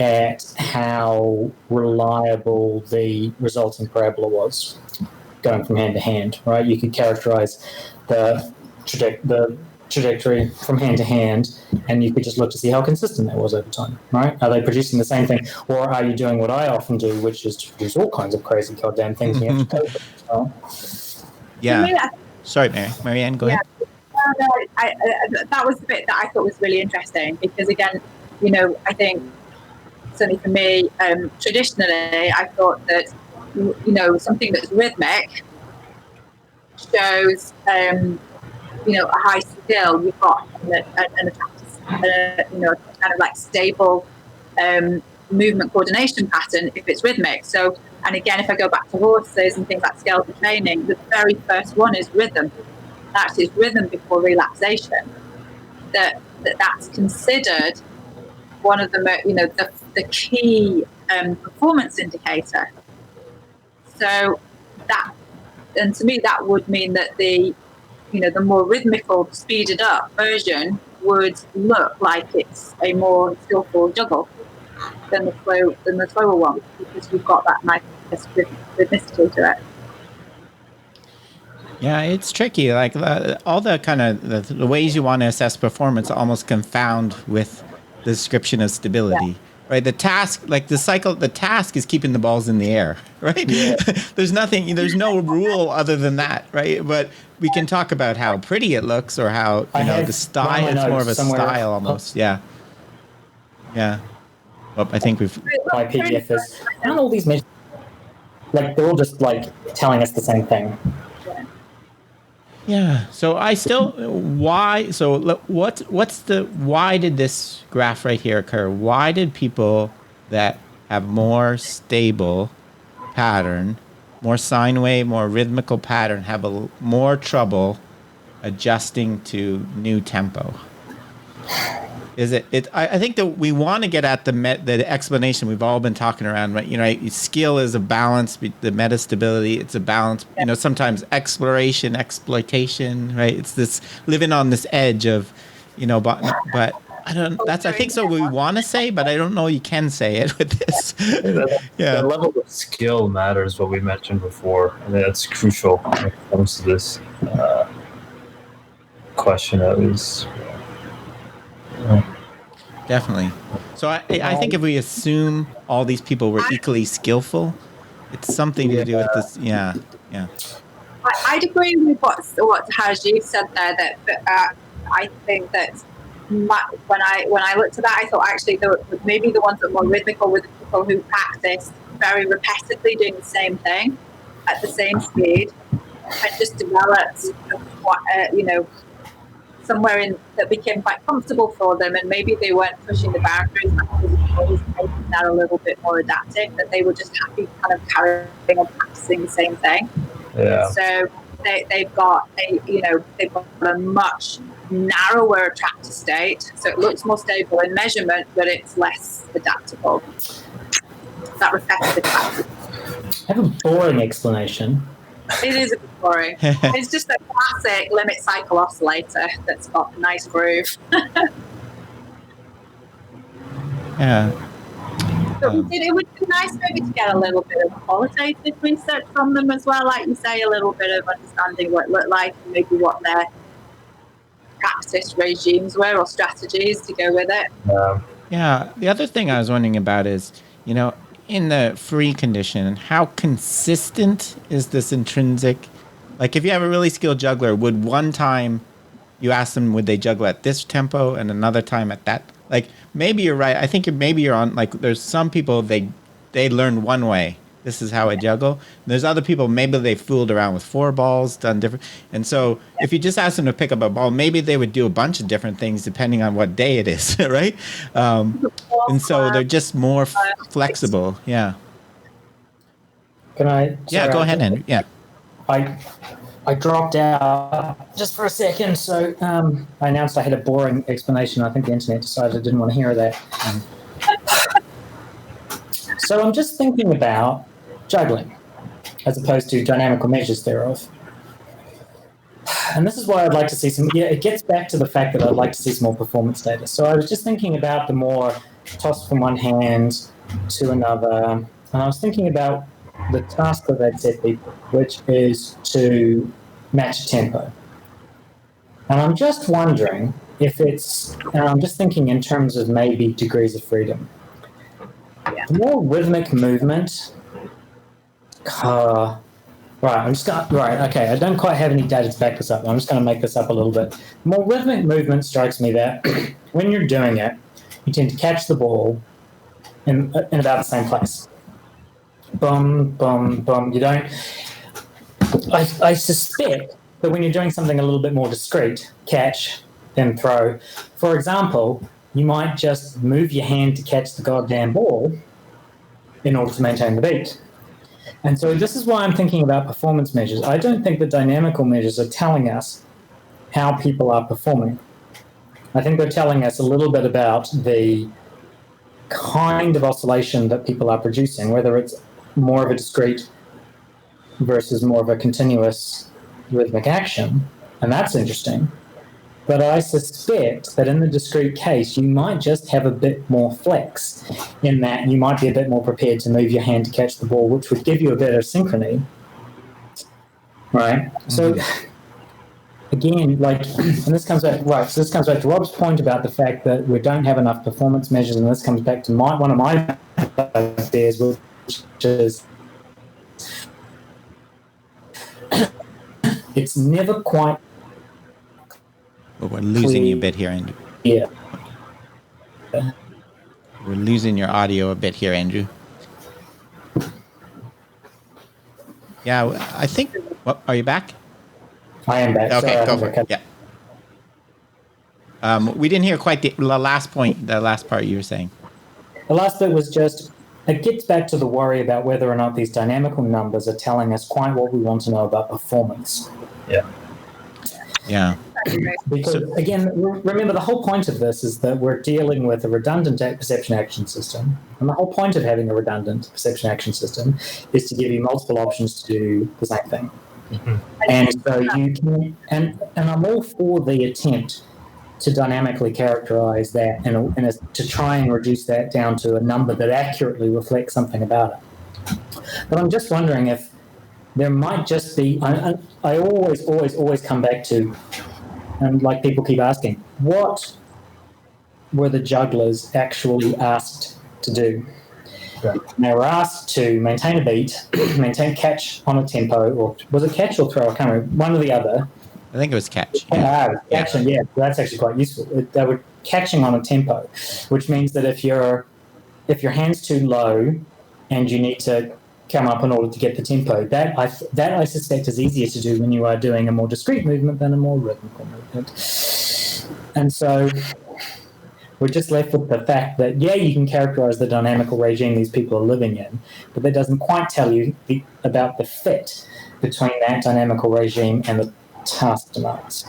at how reliable the resulting parabola was going from hand to hand, right? You could characterize the trajectory from hand to hand, and you could just look to see how consistent that was over time, right? Are they producing the same thing, or are you doing what I often do, which is to produce all kinds of crazy goddamn things and you have to code them, right? Yeah. Sorry, Marianne, go ahead. That was the bit that I thought was really interesting because, again, I think certainly for me, traditionally, I thought that something that's rhythmic shows a high skill. You've got an attractor, kind of like stable movement coordination pattern if it's rhythmic. So, and again, if I go back to horses and things like skeletal training, the very first one is rhythm. Actually, it's rhythm before relaxation. That's considered one of the key performance indicator. So that, and to me, that would mean that the more rhythmical, speeded up version would look like it's a more skillful juggle than the slower one, because you've got that nice rhythmicity to it. Yeah, it's tricky. Like all the kind of the ways you want to assess performance almost confound with the description of stability, right? The task, like the task is keeping the balls in the air, right? Yeah. There's no rule other than that, right? But we can talk about how pretty it looks or how, the style, it's more of a style almost. Yeah. Yeah. Well, I think my PDF is, and all these measures, like they're all just like telling us the same thing. Yeah. So why did this graph right here occur? Why did people that have more stable pattern, more sine wave, more rhythmical pattern have more trouble adjusting to new tempo? I think that we want to get at the explanation we've all been talking around, right? Right? Skill is a balance, the meta stability, it's a balance, sometimes exploration, exploitation, right? It's this living on this edge of, but I don't, I think so we want to say, but I don't know you can say it with this. The level of skill matters, what we mentioned before. I mean, that's crucial when it comes to this question at least. Definitely. So I think if we assume all these people were equally skillful, it's something to do with this. Yeah. I'd agree with what Haji said there. That I think that when I looked at that, I thought actually maybe the ones that were more rhythmical were the people who practiced very repetitively doing the same thing at the same speed and just developed somewhere in that became quite comfortable for them, and maybe they weren't pushing the boundaries, making that a little bit more adaptive, that they were just happy kind of carrying on practicing the same thing. Yeah. So they've got a much narrower attractor state, so it looks more stable in measurement, but it's less adaptable. That reflects the practice. I have a boring explanation. It is a bit boring. It's just a classic limit cycle oscillator that's got a nice groove. Yeah. So it would be nice maybe to get a little bit of qualitative research from them as well, like you say, a little bit of understanding what it looked like and maybe what their practice regimes were or strategies to go with it. Yeah. The other thing I was wondering about is, in the free condition, how consistent is this intrinsic? Like, if you have a really skilled juggler, would one time you ask them, would they juggle at this tempo and another time at that? Like, maybe you're right. I think maybe you're on, like, there's some people, they learn one way. This is how I juggle. There's other people, maybe they fooled around with 4 balls, done different. And so if you just ask them to pick up a ball, maybe they would do a bunch of different things depending on what day it is, right? And so they're just more flexible. Yeah. Can I? Yeah, go ahead, Andrew. Yeah. I dropped out just for a second, so I announced I had a boring explanation. I think the internet decided I didn't want to hear that. So I'm just thinking about juggling as opposed to dynamical measures thereof. And this is why I'd like to see some, it gets back to the fact that I'd like to see some more performance data. So I was just thinking about the more toss from one hand to another. And I was thinking about the task that they'd set people, which is to match tempo. And I'm just wondering if it's, and I'm just thinking in terms of maybe degrees of freedom. The more rhythmic movement, okay, I don't quite have any data to back this up. I'm just going to make this up a little bit. More rhythmic movement strikes me that when you're doing it, you tend to catch the ball in about the same place. Boom, boom, boom. You don't. I suspect that when you're doing something a little bit more discreet, catch, then throw. For example, you might just move your hand to catch the goddamn ball in order to maintain the beat. And so this is why I'm thinking about performance measures. I don't think the dynamical measures are telling us how people are performing. I think they're telling us a little bit about the kind of oscillation that people are producing, whether it's more of a discrete versus more of a continuous rhythmic action. And that's interesting. But I suspect that in the discrete case, you might just have a bit more flex in that you might be a bit more prepared to move your hand to catch the ball, which would give you a better synchrony, right? Mm-hmm. So again, and this comes back, right, so this comes back to Rob's point about the fact that we don't have enough performance measures, and this comes back to one of my ideas, which is it's never quite. But we're losing you a bit here, Andrew. Yeah. We're losing your audio a bit here, Andrew. Yeah, I think. Well, are you back? I am back. Okay, sorry, go for it. Yeah. We didn't hear quite the last point, the last part you were saying. The last bit was just, it gets back to the worry about whether or not these dynamical numbers are telling us quite what we want to know about performance. Yeah. Yeah. Because, again, remember the whole point of this is that we're dealing with a redundant perception action system. And the whole point of having a redundant perception action system is to give you multiple options to do the same thing. Mm-hmm. And so you can, and I'm all for the attempt to dynamically characterize that and to try and reduce that down to a number that accurately reflects something about it. But I'm just wondering if there might just be, I always come back to, and like people keep asking, what were the jugglers actually asked to do? Yeah. They were asked to maintain a beat, maintain catch on a tempo, or was it catch or throw? I can't remember. One or the other. I think it was catch. Catching, yeah. That's actually quite useful. They were catching on a tempo, which means that if your hand's too low and you need to come up in order to get the tempo. That I suspect is easier to do when you are doing a more discrete movement than a more rhythmical movement. And so we're just left with the fact that, you can characterize the dynamical regime these people are living in, but that doesn't quite tell you about the fit between that dynamical regime and the task demands.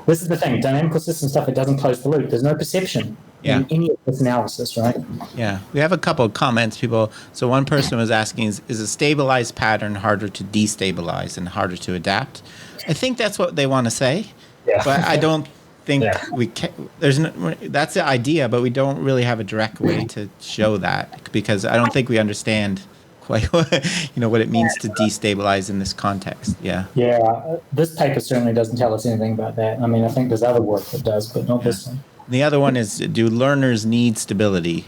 This is the thing, dynamical system stuff, it doesn't close the loop. There's no perception in any of this analysis, right? Yeah, we have a couple of comments, people. So one person was asking, is a stabilized pattern harder to destabilize and harder to adapt? I think that's what they want to say, but I don't think we can. That's the idea, but we don't really have a direct way to show that, because I don't think we understand quite what it means to destabilize in this context. This paper certainly doesn't tell us anything about that. I mean, I think there's other work that does, but not this one. The other one is, do learners need stability?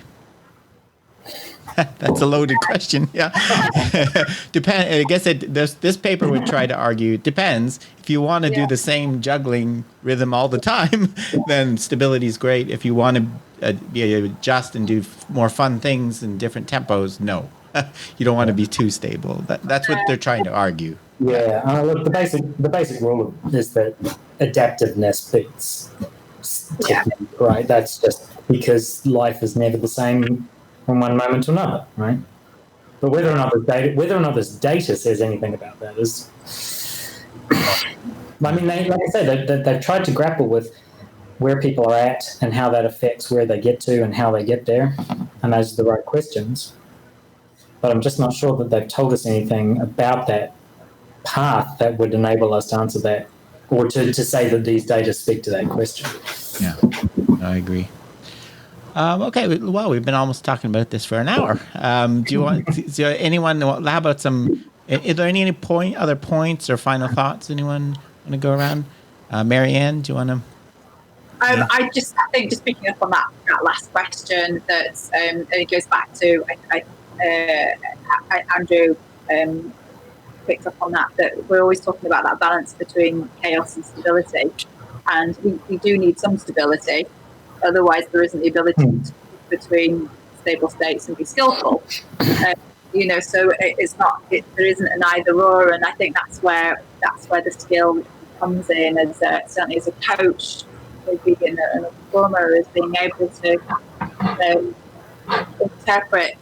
That's a loaded question. I guess this paper would try to argue it depends. If you want to do the same juggling rhythm all the time, then stability is great. If you want to adjust and do more fun things in different tempos, no. You don't want to be too stable. That's what they're trying to argue. Look, the basic rule is that adaptiveness beats technique, right? That's just because life is never the same from one moment to another, right? But whether or not this data says anything about that is, I mean, like I said, they've tried to grapple with where people are at and how that affects where they get to and how they get there, and those are the right questions. But I'm just not sure that they've told us anything about that path that would enable us to answer that, or to say that these data speak to that question. Yeah, I agree. Okay, well, we've been almost talking about this for an hour. Do you want? Is there anyone? How about some? Is there any other points or final thoughts? Anyone want to go around? Marianne, do you want to? I think just picking up on that last question, that it goes back to Andrew picked up on that we're always talking about that balance between chaos and stability, and we do need some stability. Otherwise, there isn't the ability to between stable states and be skillful. So it's not. There isn't an either or, and I think that's where the skill comes in. As certainly as a coach, maybe a performer, is being able to interpret,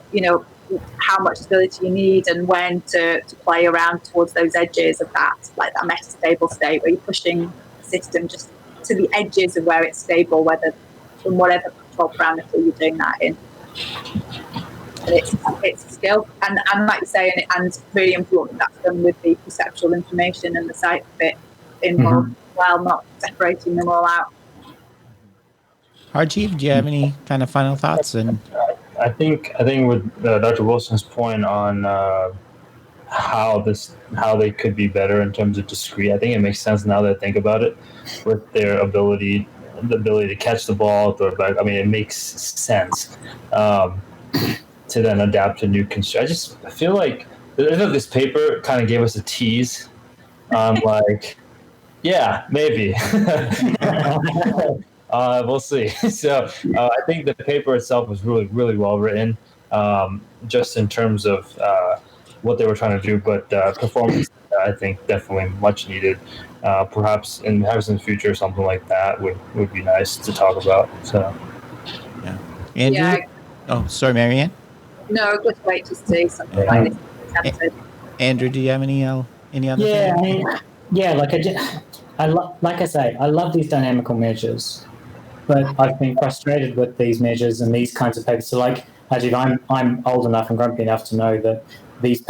how much stability you need and when to play around towards those edges of that, like that metastable state where you're pushing the system just to the edges of where it's stable, whether from whatever control parameter you're doing that in. And it's a skill, and like you say, and really important that's done with the perceptual information and the sight bit involved, while not separating them all out. Harjeev, do you have any kind of final thoughts? And I think with Dr. Wilson's point on how they could be better in terms of discrete, I think it makes sense now that I think about it, with their ability to catch the ball, throw it back. I mean, it makes sense to then adapt to new constraints. I feel like this paper kind of gave us a tease on maybe. We'll see. So I think the paper itself was really, really well written, just in terms of what they were trying to do. But performance, I think, definitely much needed. Perhaps in the future, something like that would be nice to talk about. So, yeah. Andrew? Yeah. Oh, sorry, Marianne? No, just wait to see something like this. Andrew, do you have any other things? Like I say, I love these dynamical measures, but I've been frustrated with these measures and these kinds of papers. So, like, Ajit, I'm old enough and grumpy enough to know that this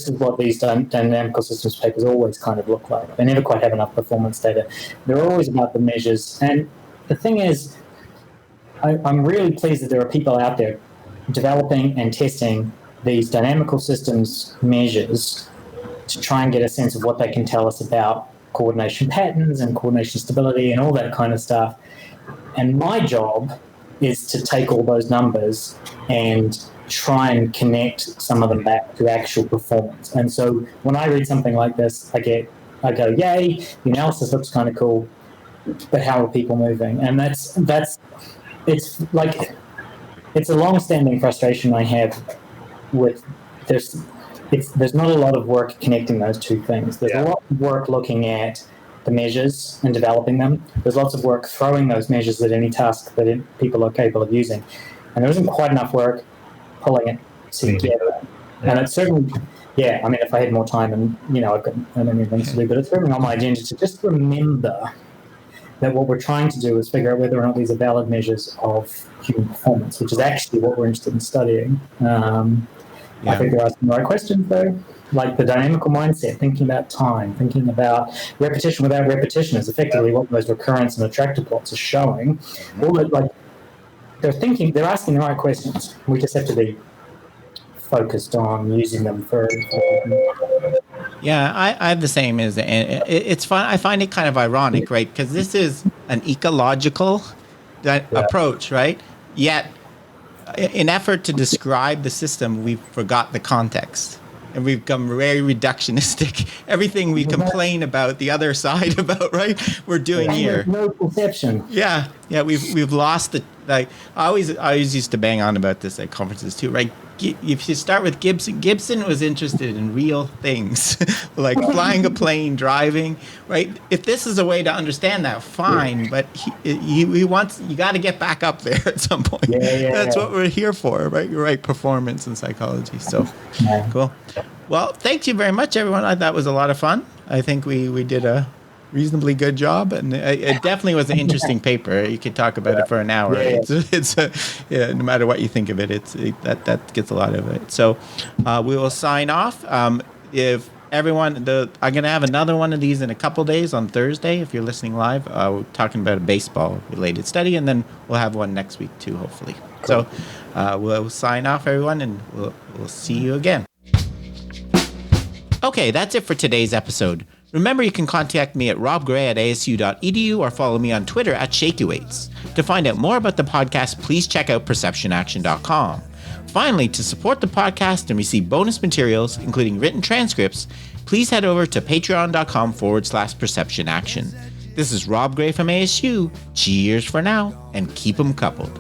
is what these dynamical systems papers always kind of look like. They never quite have enough performance data. They're always about the measures. And the thing is, I'm really pleased that there are people out there developing and testing these dynamical systems measures to try and get a sense of what they can tell us about coordination patterns and coordination stability and all that kind of stuff. And my job is to take all those numbers and try and connect some of them back to actual performance. And so when I read something like this, I go, yay, the analysis looks kind of cool, but how are people moving? And it's a long-standing frustration I have with there's not a lot of work connecting those two things. There's a lot of work looking at the measures and developing them. There's lots of work throwing those measures at any task that people are capable of using. And there isn't quite enough work pulling it together. And it's certainly, I mean, if I had more time and, I've got many things to do, but it's certainly on my agenda to just remember that what we're trying to do is figure out whether or not these are valid measures of human performance, which is actually what we're interested in studying. I think they're asking the right questions, though, like the dynamical mindset, thinking about time, thinking about repetition without repetition is effectively what those recurrence and attractor plots are showing. All that, like, they're asking the right questions. We just have to be focused on using them for. Yeah, I have the same as it's fun. I find it kind of ironic, right? Because this is an ecological approach, right? Yet, in effort to describe the system, we forgot the context. And we've become very reductionistic. Everything we complain about the other side about, right? We're doing here. No perception. Yeah, we've lost the. Like I always used to bang on about this at conferences too, right? If you start with Gibson was interested in real things, like flying a plane, driving, right? If this is a way to understand that, fine. But he wants, you got to get back up there at some point. That's what we're here for, right? You're right, performance and psychology. So, cool. Well, thank you very much, everyone. I thought that was a lot of fun. I think we did a reasonably good job, and it definitely was an interesting paper. You could talk about it for an hour. It's no matter what you think of it, that gets a lot of it. So we will sign off. If everyone, I'm going to have another one of these in a couple days on Thursday. If you're listening live, we're talking about a baseball related study, and then we'll have one next week too, hopefully. Cool. So we'll sign off, everyone, and we'll see you again. Okay, that's it for today's episode. Remember, you can contact me at robgray@asu.edu or follow me on Twitter @ShakyWeights. To find out more about the podcast, please check out perceptionaction.com. Finally, to support the podcast and receive bonus materials, including written transcripts, please head over to patreon.com/perceptionaction. This is Rob Gray from ASU. Cheers for now, and keep 'em coupled.